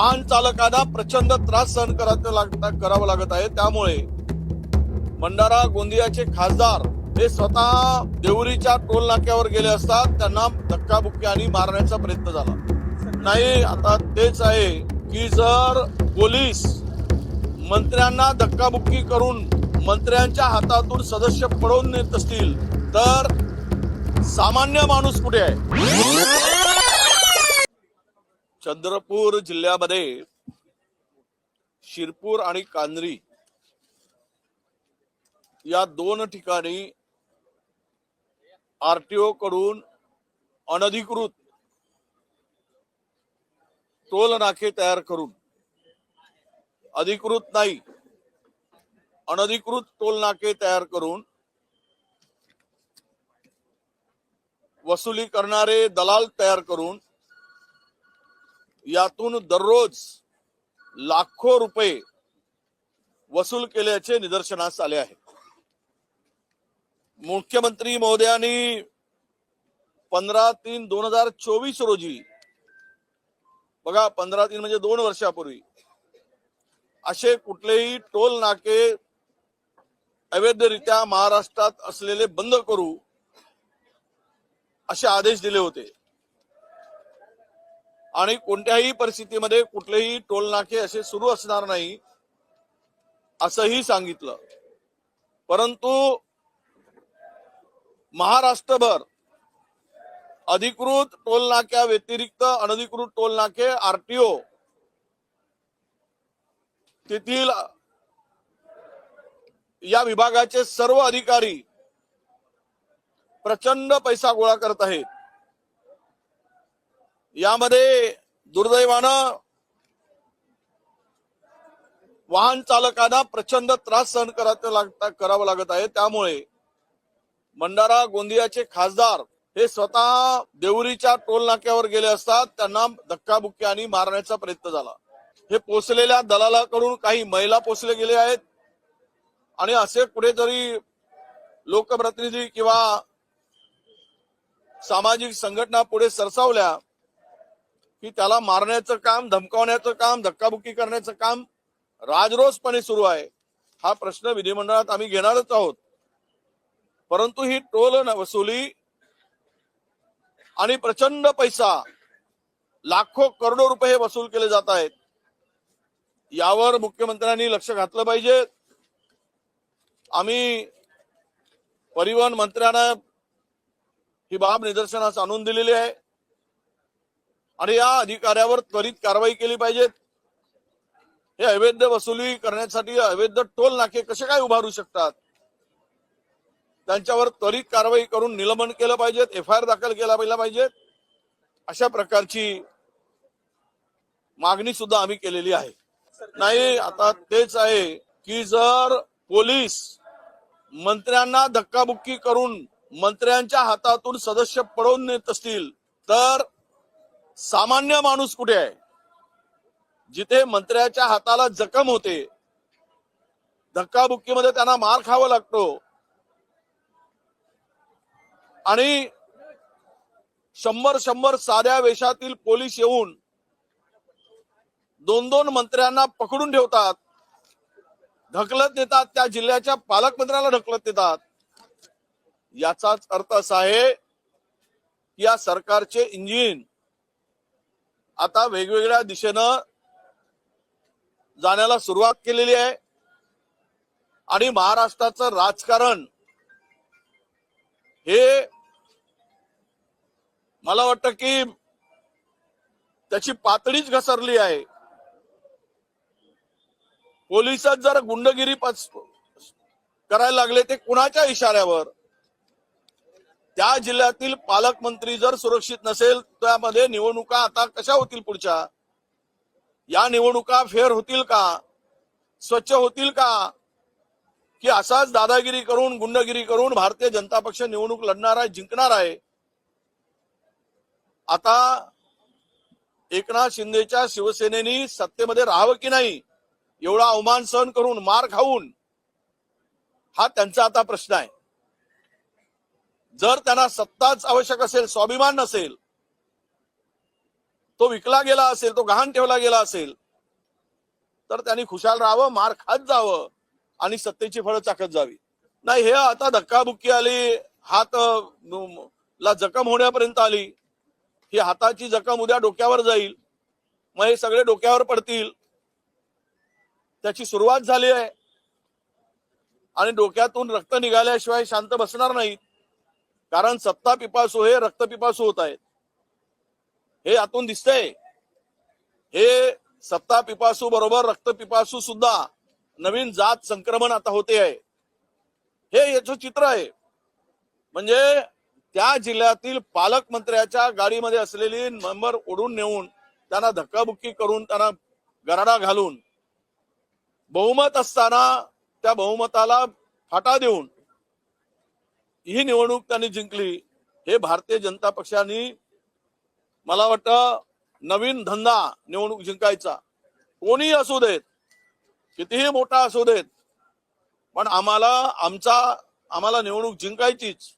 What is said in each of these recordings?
वाहन चालकांना प्रचंड त्रास सहन करावा लागत आहे। त्यामुळे भंडारा गोंदियाचे खासदार हे स्वतः देवरीच्या टोल नाक्यावर गेले असता त्यांना धक्काबुक्की आणि मारण्याचा प्रयत्न झाला। नाही, आता तेच आहे की जर पोलीस मंत्र्यांना धक्काबुक्की करून मंत्र्यांच्या हातातून सदस्य पळवून नेत असतील तर सामान्य माणूस कुठे आहे? चंद्रपूर जिल्ह्यामध्ये शिरपूर आणि कांद्री या दोन ठिकाणी आरटीओ कडून अनधिकृत टोल नाके तयार करून, अधिकृत नाही अनधिकृत टोल नाके तयार करून वसुली करणारे दलाल तयार करून यातून दररोज लाखो रुपये वसूल केल्याचे निदर्शनास आले आहे। मुख्यमंत्री महोदयांनी 15/3/2024 रोजी, बघा 15/3 म्हणजे 2 वर्षापूर्वी, असे कुठलेही टोल नाके अवैधरित्या महाराष्ट्रात असलेले बंद करू असे आदेश दिले होते आणि कोणत्याही परिस्थितीमध्ये कुठलेही टोल नाके असे सुरू असणार नाही असंही सांगितलं। परंतु महाराष्ट्रभर अधिकृत टोल नाक्या व्यतिरिक्त अनधिकृत टोल नाके आरटीओ तेथील या विभागाचे सर्व अधिकारी प्रचंड पैसा गोळा करत आहेत। यामध्ये दुर्दैवानं वाहन चालकांना प्रचंड त्रास सहन करावा लागत आहे। त्यामुळे भंडारा गोंदियाचे खासदार हे स्वतः देवरीच्या टोल नाक्यावर गेले असता त्यांना धक्काबुक्की आणि मारण्याचा प्रयत्न झाला। हे पोचलेल्या दलालाकडून काही महिला पोचले गेले आहेत आणि असे कुठेतरी लोकप्रतिनिधी किंवा सामाजिक संघटना पुढे सरसावल्या की त्याला मारण्याचं काम, धमकावण्याचं काम, धक्काबुक्की करण्याचं काम राजरोसपणे सुरू आहे। हा प्रश्न विधिमंडळात आम्ही घेणारच आहोत। परंतु ही टोल वसुली आणि प्रचंड पैसा, लाखो करोडो रुपये वसूल केले जात आहेत। यावर मुख्यमंत्र्यांनी लक्ष घातलं पाहिजे। आम्ही परिवहन मंत्र्यांना ही बाब निदर्शनास आणून दिलेली आहे आणि या अधिकाऱ्यावर त्वरित कारवाई केली पाहिजे। हे अवैध वसुली करण्यासाठी अवैध टोल नाके कसे काय उभारू शकतात, त्यांच्यावर त्वरित कारवाई करून निलंबन केलं पाहिजे, FIR दाखल केला पाहिजे। अशा प्रकारची मागणी सुद्धा आम्ही केलेली आहे। नाही, आता तेच आहे की जर पोलीस मंत्र्यांना धक्काबुक्की करून मंत्र्यांच्या हातातून सदस्य पळवून नेत असतील तर सामान्य माणूस कुठे आहे? जिथे मंत्र्याच्या हाताला जखम होते, धक्काबुक्कीमध्ये त्यांना मार खावा लागतो आणि 100 साध्या वेशातील पोलीस येऊन 2 मंत्र्यांना पकडून ठेवतात, ढकलत नेतात, त्या जिल्ह्याच्या पालकमंत्र्याला ढकलत नेतात। याचाच अर्थ असा आहे की या सरकारचे इंजिन आता वेगवेगळ्या दिशेनं जाण्याला सुरुवात केलेली आहे आणि महाराष्ट्राचं राजकारण हे मला वाटतं की त्याची पातळीच घसरली आहे। पोलिसच जर गुंडगिरी करायला लागले ते कुणाच्या इशाऱ्यावर? त्या जिल्ह्यातील पालकमंत्री जर सुरक्षित नसेल त्यामध्ये निवडणुका आता कशा होतील पुढच्या? या निवडणुका फेअर होतील का, स्वच्छ होतील का, की असाच दादागिरी करून, गुंडगिरी करून भारतीय जनता पक्ष निवडणूक लढणार आहे, जिंकणार आहे? आता एकनाथ शिंदेच्या शिवसेनेनी सत्तेमध्ये राहावं की नाही, एवढा अवमान सहन करून, मार खाऊन, हा त्यांचा आता प्रश्न आहे। जर त्यांना सत्ताच आवश्यक असेल, स्वाभिमान नसेल, तो विकला गेला असेल, तो गहाण ठेवला गेला असेल, तर त्यांनी खुशाल राहावं, मार खात जावं आणि सत्तेची फळं चाकत जावी. नाही, हे आता धक्काबुक्की आली, हात ला जखम होण्यापर्यंत आली. ही हाताची जखम उद्या डोक्यावर जाईल, मग हे सगळे डोक्यावर पडतील. त्याची सुरुवात झाली आहे आणि डोक्यातून रक्त निघाल्याशिवाय शांत बसणार नाहीत. कारण सत्ता पिपासू हे रक्त पिपासू होत आहेत, हे आतून दिसतंय. हे सत्ता पिपासू बरोबर रक्त पिपासू सुद्धा नवीन जात संक्रमण आता होते आहे. हे याचं चित्र आहे. म्हणजे त्या जिल्ह्यातील पालकमंत्र्याच्या गाडीमध्ये असलेली मेंबर ओढून नेऊन त्यांना धक्काबुक्की करून त्यांना गराडा घालून बहुमत असताना त्या बहुमताला फाटा देऊन ही निवडणूक त्यांनी जिंकली. हे भारतीय जनता पक्षाने, मला वाटतं, नवीन धंदा निवडणूक जिंकायचा. कोणीही असू देत, कितीही मोठा असू देत, पण आम्हाला निवडणूक जिंकायचीच.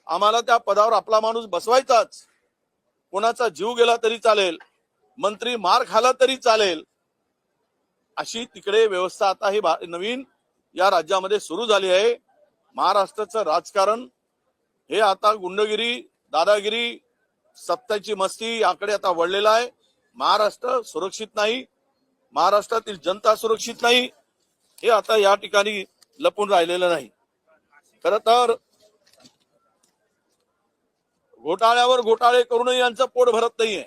आम्हाला त्या पदावर आपला माणूस बसवायचाच. कोणाचा जीव गेला तरी चालेल, मंत्री मार खाला तरी चालेल, अशी तिकडे व्यवस्था आता ही नवीन या राज्यामध्ये सुरू झाली आहे. महाराष्ट्राचं राजकारण हे आता गुंडगिरी, दादागिरी, सत्तेची मस्ती याकडे आता वळलेला आहे. महाराष्ट्र सुरक्षित नाही, महाराष्ट्रातील जनता सुरक्षित नाही, हे आता या ठिकाणी लपून राहिलेलं नाही. खर तर घोटाळ्यावर घोटाळे करूनही यांचं पोट भरत नाहीये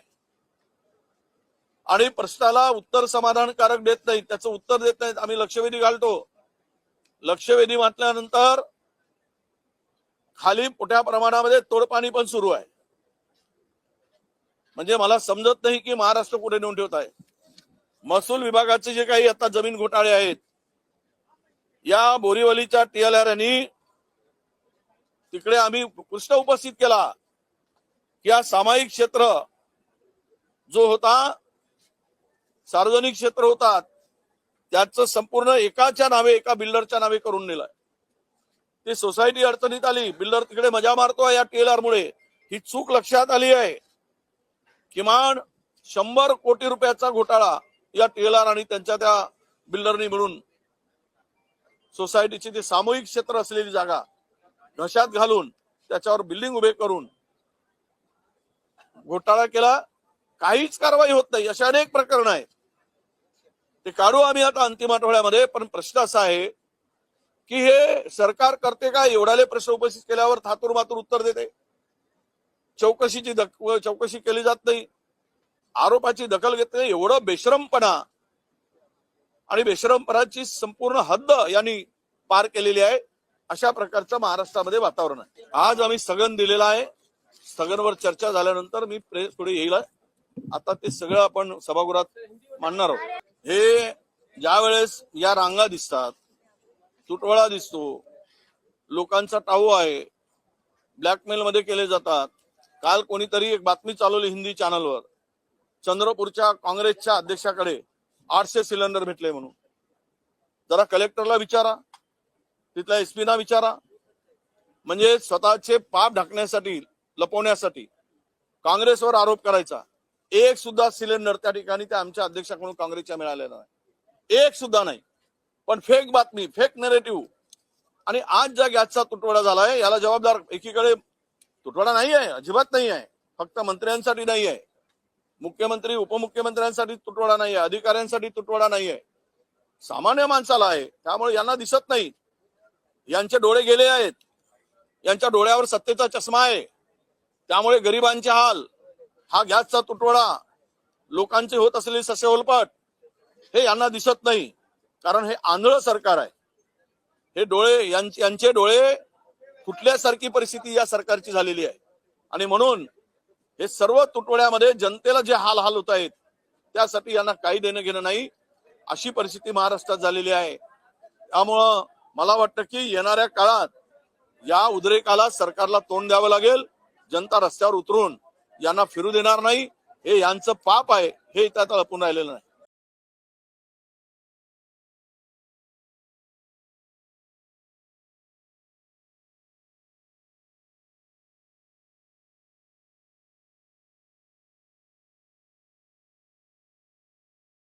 आणि प्रश्नाला उत्तर समाधानकारक देत नाहीत, त्याचं उत्तर देत नाहीत. आम्ही लक्षवेधी घालतो. लक्षवेधी म्हटल्यानंतर खाली मोठ्या प्रमाणामध्ये तोडपाणी पण सुरू आहे. म्हणजे मला समजत नाही की महाराष्ट्र कुठे नेऊन ठेवत आहे. महसूल विभागाचे जे काही आता जमीन घोटाळे आहेत, या बोरीवलीच्या TLR यांनी तिकडे आम्ही प्रश्न उपस्थित केला की हा सामायिक क्षेत्र जो होता, सार्वजनिक क्षेत्र होता, त्याचं संपूर्ण एकाच्या नावे, एका बिल्डरच्या नावे करून नेलाय. ती सोसायटी अडचणीत आली, बिल्डर तिकडे मजा मारतोय या TLR मुळे. ही चूक लक्षात आली आहे. किमान 100 कोटी रुपयाचा घोटाळा या TLR आणि त्यांच्या त्या बिल्डरनी मिळून सोसायटीची ती सामूहिक क्षेत्र असलेली जागा घशात घालून त्याच्यावर बिल्डिंग उभे करून घोटाळा केला. काहीच कारवाई होत नाही. अशा अनेक प्रकरण आहेत, ते काढू आम्ही आता अंतिम आठवड्यामध्ये. पण प्रश्न असा आहे की हे सरकार करते का? एवढाले प्रश्न उपस्थित केल्यावर थातूर मातूर उत्तर देते. चौकशी केली जात नाही, आरोपाची दखल घेत नाही. एवढं बेशरमपणा आणि बेशरमपणाची संपूर्ण हद्द यांनी पार केलेली आहे. अशा प्रकारचं महाराष्ट्रामध्ये वातावरण आहे. आज आम्ही स्थगन दिलेलं आहे. स्थगनवर चर्चा झाल्यानंतर मी प्रेस पुढे येईल. आता ते सगळं आपण सभागृहात मांडणार आहोत. हे ज्या वेळेस या रांगा दिसतात, तुटवडा दिसतो, लोकांचा टाऊ आहे, ब्लॅकमेल मध्ये केले जातात. काल कोणीतरी एक बातमी चालवली हिंदी चॅनलवर, चंद्रपूरच्या काँग्रेसच्या अध्यक्षाकडे 800 सिलेंडर भेटले म्हणून. जरा कलेक्टरला विचारा, तिथल्या SP ना विचारा. म्हणजे स्वतःचे पाप ढाकण्यासाठी, लपवण्यासाठी काँग्रेसवर आरोप करायचा. एक सुद्धा सिलेंडर त्या ठिकाणी त्या आमच्या अध्यक्षाकडून काँग्रेसच्या मिळालेला नाही, एक सुद्धा नाही. पण फेक बातमी, फेक नरेटिव्ह. आणि आज ज्या गॅसचा तुटवडा झालाय याला जबाबदार एकीकडे तुटवडा नाही आहे, अजिबात नाही आहे. फक्त मंत्र्यांसाठी नाही आहे, मुख्यमंत्री उपमुख्यमंत्र्यांसाठी तुटवडा नाही आहे, अधिकाऱ्यांसाठी तुटवडा नाही आहे, सामान्य माणसाला आहे. त्यामुळे यांना दिसत नाही. यांचे डोळे गेले आहेत, यांच्या डोळ्यावर सत्तेचा चष्मा आहे. त्यामुळे गरिबांचे हाल, हा गॅसचा तुटवडा, लोकांचे होत असलेली ससेहोलपट हे यांना दिसत नाही. कारण हे आंधळ सरकार आहे. हे डोळे, यांचे डोळे फुटल्यासारखी परिस्थिती या सरकारची झालेली आहे. आणि म्हणून हे सर्व तुटवड्यामध्ये जनतेला जे हाल होत आहेत त्यासाठी यांना काही देणं घेणं नाही, अशी परिस्थिती महाराष्ट्रात झालेली आहे. त्यामुळं मला वाटतं की येणाऱ्या काळात या उद्रेकाला सरकारला तोंड द्यावं लागेल. जनता रस्त्यावर उतरून यांना फिरू देणार नाही. हे यांचं पाप आहे, हे इथं आता लपून राहिलेलं नाही.